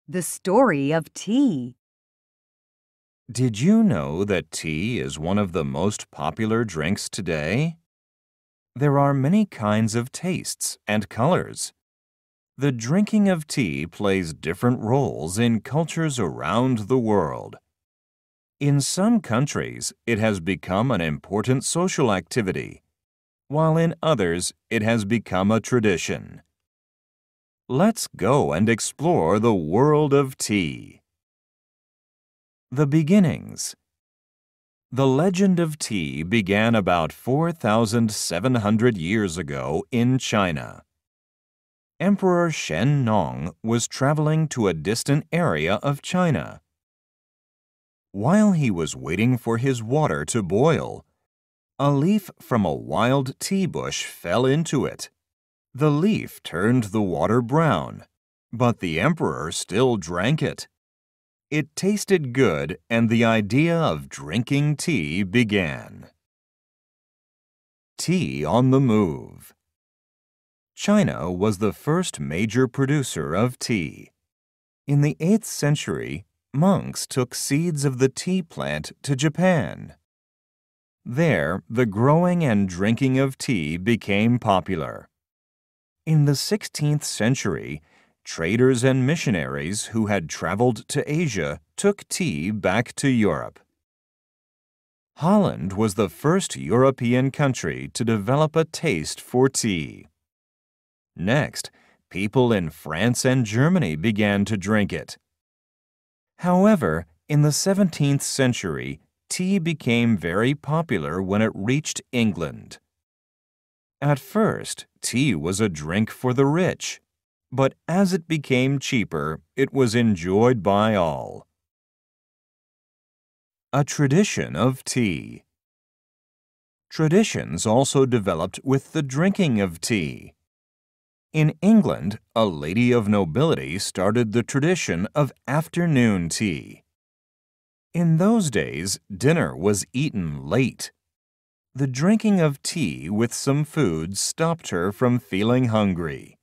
The story of tea. Did you know that tea is one of the most popular drinks today? There are many kinds of tastes and colors. The drinking of tea plays different roles in cultures around the world. In some countries, it has become an important social activity, while in others, it has become a tradition. Let's go and explore the world of tea. The beginnings. The legend of tea began about 4,700 years ago in China. Emperor Shen Nong was traveling to a distant area of China. While he was waiting for his water to boil, a leaf from a wild tea bush fell into it. The leaf turned the water brown, but the emperor still drank it. It tasted good, and the idea of drinking tea began. Tea on the move. China was the first major producer of tea. In the 8th century, monks took seeds of the tea plant to Japan. There, the growing and drinking of tea became popular. In the 16th century, traders and missionaries who had traveled to Asia took tea back to Europe. Holland was the first European country to develop a taste for tea. Next, people in France and Germany began to drink it. However, in the 17th century, tea became very popular when it reached England. At first, tea was a drink for the rich, but as it became cheaper, it was enjoyed by all. A tradition of tea. Traditions also developed with the drinking of tea. In England, a lady of nobility started the tradition of afternoon tea. In those days, dinner was eaten late. The drinking of tea with some food stopped her from feeling hungry.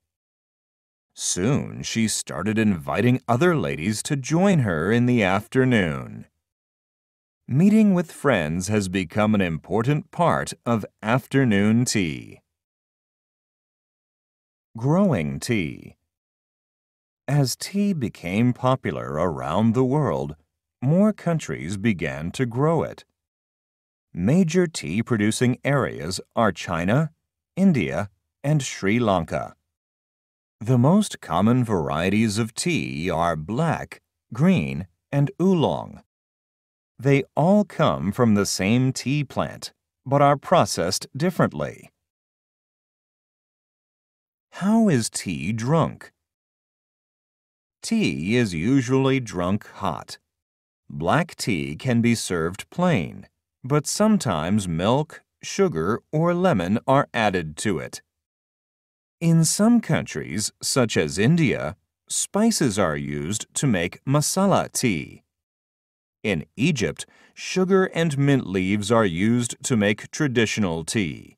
Soon, she started inviting other ladies to join her in the afternoon. Meeting with friends has become an important part of afternoon tea. Growing tea. As tea became popular around the world, more countries began to grow it. Major tea-producing areas are China, India, and Sri Lanka. The most common varieties of tea are black, green, and oolong. They all come from the same tea plant, but are processed differently. How is tea drunk? Tea is usually drunk hot. Black tea can be served plain, but sometimes milk, sugar, or lemon are added to it. In some countries, such as India, spices are used to make masala tea. In Egypt, sugar and mint leaves are used to make traditional tea.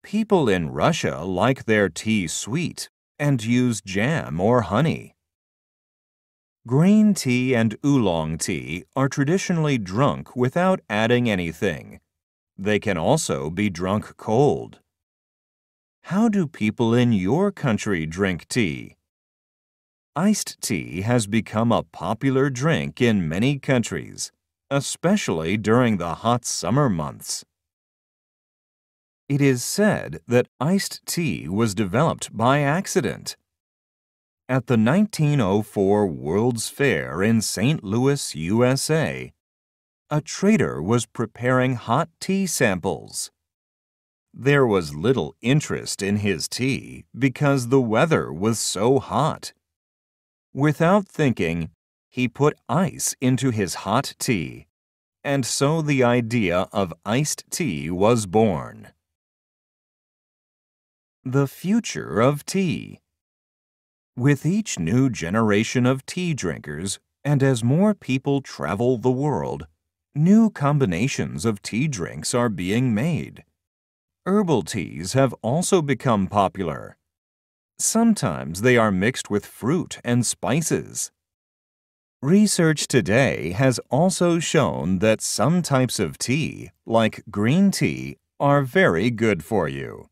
People in Russia like their tea sweet and use jam or honey. Green tea and oolong tea are traditionally drunk without adding anything. They can also be drunk cold. How do people in your country drink tea? Iced tea has become a popular drink in many countries, especially during the hot summer months. It is said that iced tea was developed by accident. At the 1904 World's Fair in St. Louis, USA, a trader was preparing hot tea samples. There was little interest in his tea because the weather was so hot. Without thinking, he put ice into his hot tea, and so the idea of iced tea was born. The future of tea. With each new generation of tea drinkers, and as more people travel the world, new combinations of tea drinks are being made. Herbal teas have also become popular. Sometimes they are mixed with fruit and spices. Research today has also shown that some types of tea, like green tea, are very good for you.